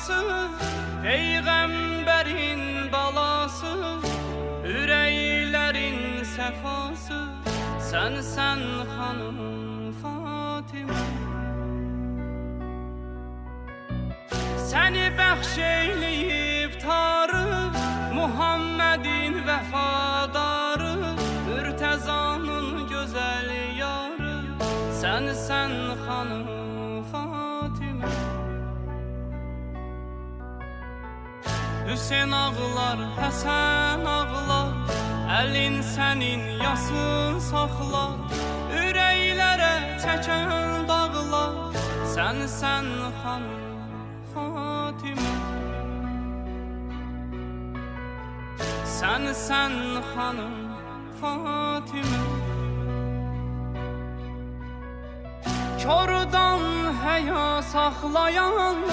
rüyası, Peyğəmbərin balası, ürəklərin səfası, sənsən xanım Fatimə. Səni bəxş eyləyib tarı, Muhammedin vəfadarı, Mürtəzanın gözəl yarı, sənsən xanım Fatimə. Hüseyn ağlar, Həsən ağlar, əlin sənin yasın saxlar, ürəklərə çəkən dağlar, sənsən xanım Fatimə. Sənsən xanım Fatimə. Kordan həya saxlayan,